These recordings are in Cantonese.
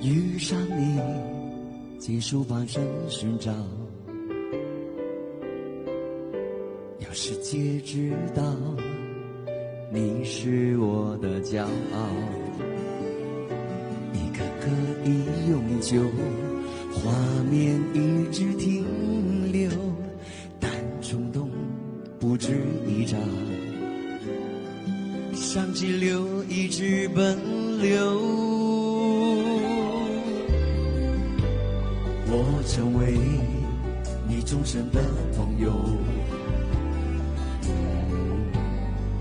遇上你，结束半生寻找。要世界知道，你是我的骄傲。一个可以永久，画面一直停留，但冲动不止一场，像激流一直奔流。我成为你终身的朋友，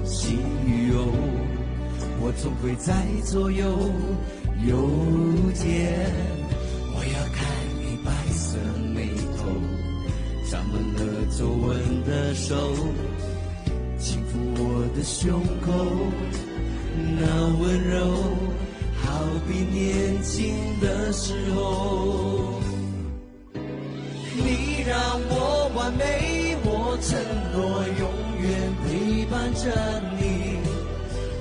喜与忧，我总会在左右右肩。我要看你白色眉头，长满了皱纹的手，轻抚我的胸口，那温柔好比年轻的时候。你让我完美，我承诺永远陪伴着你，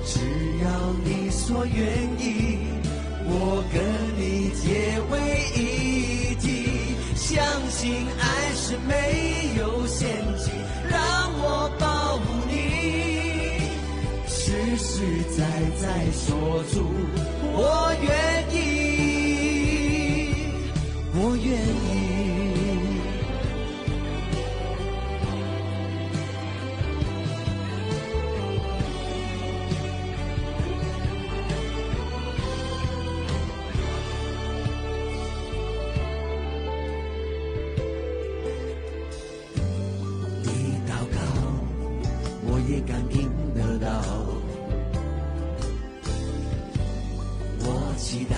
只要你说愿意，我跟你结为一体。相信爱是没有陷阱，让我保护你，实实在在说出我愿意，我愿意。也感应得到，我期待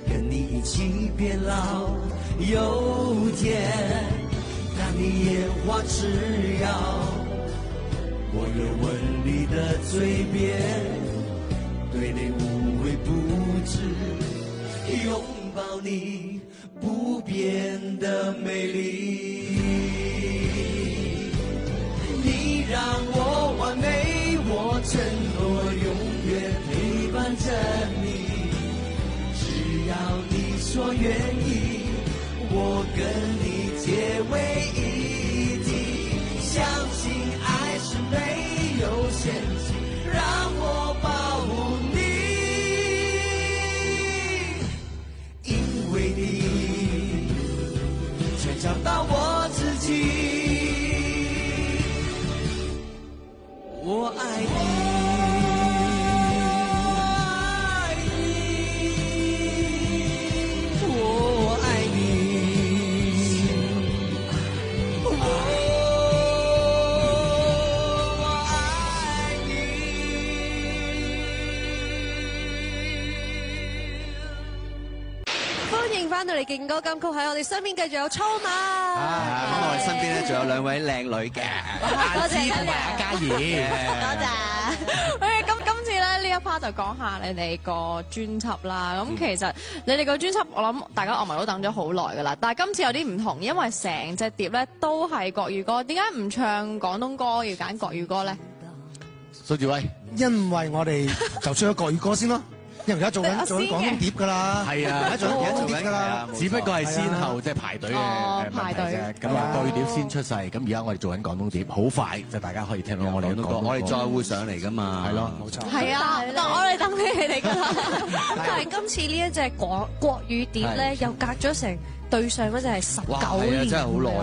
跟你一起变老。有天当你烟花痴摇，我有吻你的嘴边，对你无微不至，拥抱你不变的美丽。你让我完美，我承诺永远陪伴着你，只要你说愿意，我跟你结为一体。相信爱是没有限制，让我保护你，因为你全找到我自己。我爱你，我爱你，我爱你。歡迎翻到嚟勁歌金曲，喺我哋身邊繼續有操馬。咁我哋身邊咧仲有兩位靚女嘅，阿芝同埋阿嘉怡。多謝。今次咧呢一 part 就講下你哋個專輯啦。咁其實你哋個專輯，我諗大家樂迷都等咗好耐㗎啦。但係今次有啲唔同，因為成隻碟咧都係國語歌，點解唔唱廣東歌要揀國語歌咧？蘇志威，因為我哋就唱咗國語歌先咯。因為而家做緊廣東碟㗎啦，係啊，而家做緊㗎啦，只不過係先後即係排隊嘅問題啫。咁啊，國語碟先出世，咁而家我哋做緊廣東碟，好快就大家可以聽到我哋嘅廣東歌。我哋再會上嚟㗎嘛，係咯，冇錯。係啊，但我哋等你哋㗎啦。但係今次呢一隻國語碟咧，又隔咗成對上嗰隻係19年，真係好耐啊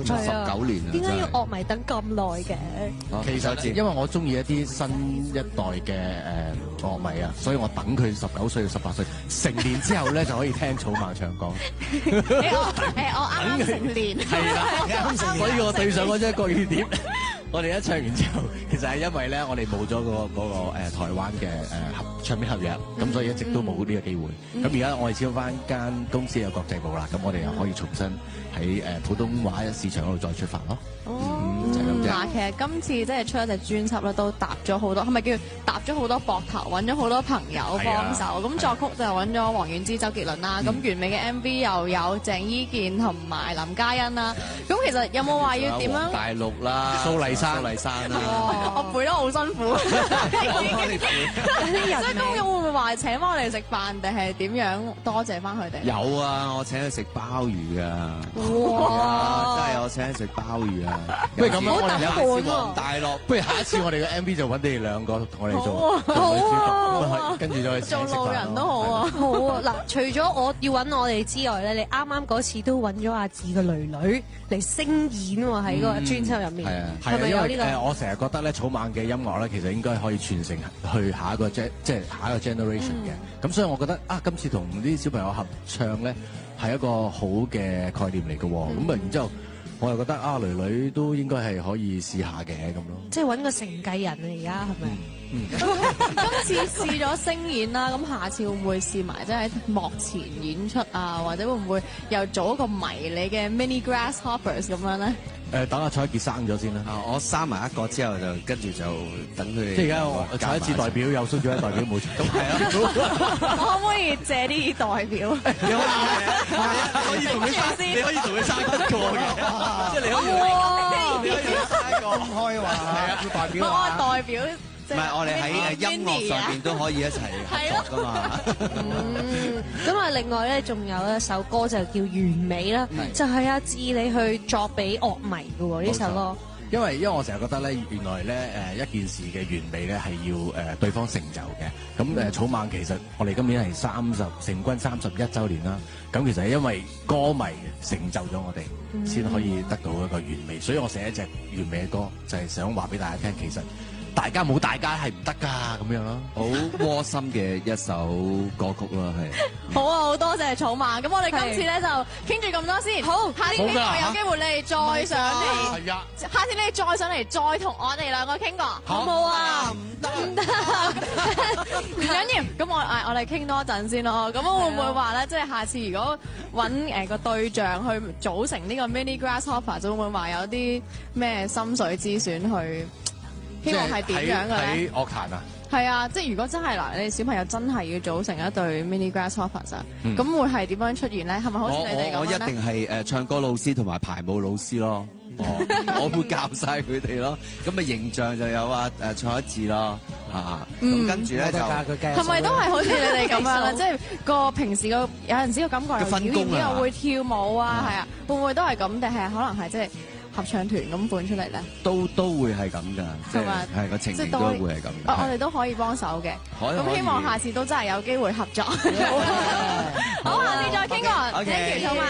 ，19年啊！點解要樂迷等咁耐嘅？其實因為我中意一啲新一代嘅樂迷啊，所以我等佢19歲到18歲成年之後咧就可以聽草蜢唱歌。我啱成年，係啦，所以我對上嗰隻國語碟，我哋一唱完之後，其實係因為咧我哋冇咗嗰個台灣嘅唱片合約，咁所以一直都冇呢個機會。咁而家我哋簽翻間公司有國際部啦，咁我哋又可以重新喺普通話市場嗰度再出發咯。就係咁啫。嗱，其實今次即係出一隻專輯咧，都搭咗好多，係咪叫搭咗好多膊頭，揾咗好多朋友幫手。咁作曲就揾咗黃遠之、周杰倫啦。咁完美嘅 MV 又有鄭伊健同埋林嘉欣啦。咁其實有冇話要點樣？大陸啦，蘇麗珊啦。我背得好辛苦。所以今日會唔會話請翻我哋食飯，定係點樣多謝翻佢哋？有啊，我請佢食鮑魚啊！哇，真係我請佢食鮑魚啊！不如咁樣，我哋有次黃大樂，不如下一次我哋嘅 MV 就揾你哋兩個同我哋做，好啊，跟住再做路人都好啊。好啊！嗱，除咗我要揾我哋之外咧，你啱啱嗰次都揾咗阿志嘅囡囡嚟聲演喎，喺個專輯入面。係啊，係咪有呢個？我成日覺得咧，草蜢嘅音樂咧，其實應該可以傳承去下一個即係下一個 generation 嘅。咁所以我覺得啊，今次同啲小朋友合唱咧，係一個好嘅概念嚟嘅。咁啊，然之後我又覺得啊，囡囡都應該係可以試下嘅咁咯。即係揾個承繼人啊！而家係咪？今次試咗聲演啦，咁下次會唔會試埋即係喺幕前演出啊？或者會唔會又做一個迷你嘅 mini grasshoppers 咁樣咧？等阿蔡一傑生咗先啦。我生埋一個之後就跟住就等佢哋。即係而家我蔡一傑代表有蘇俊一代表冇錯。咁係啊。我可唔可以借啲代表？你可以同佢生，你可以同佢生一個嘅，即係你可以同佢生一個開話要代表我代表。唔係，我哋喺音樂上邊都可以一齊合作噶嘛。咁啊，另外咧，仲有一首歌就叫《完美》啦，就係阿志你去作俾樂迷嘅喎呢首歌。因為我成日覺得咧，原來咧一件事嘅完美咧係要對方成就嘅。咁草蜢其實我哋今年係成軍31週年啦。咁其實係因為歌迷成就咗我哋，先可以得到一個完美。所以我寫一隻完美嘅歌，就係想話俾大家聽，其實大家冇大家係唔得㗎咁樣咯。好窩心嘅一首歌曲咯，係。好啊，好多謝草蜢。咁我哋今次咧就傾住咁多先。好，下次希望有機會你哋再上嚟。係啊。下次你哋再上嚟，再同我哋兩個傾過，好唔好啊？唔得，唔緊要。咁我哋傾多陣先咯。咁會唔會話咧，即係下次如果揾個對象去組成呢個 mini grasshopper，就會唔會話有啲咩心水之選去？希望係點樣嘅咧？喺樂壇啊？係啊，即係如果真係嗱，你哋小朋友真係要組成一隊 mini grasshoppers 啊，咁會係點樣出現咧？係咪好似你哋咁樣咧？我一定係唱歌老師同埋排舞老師咯。我會教晒佢哋咯。咁啊形象就有蔡一智咯。咁跟住咧就係咪都係好似你哋咁樣咧？即係個平時有陣時個感覺又表演又會跳舞啊，係啊，會唔會都係咁？定係可能係即係合唱團咁伴出嚟咧？都會係咁㗎，即係個情形都會係咁。我哋都可以幫手嘅。咁希望下次都真係有機會合作。好，下次再傾過。Thank you，草蜢。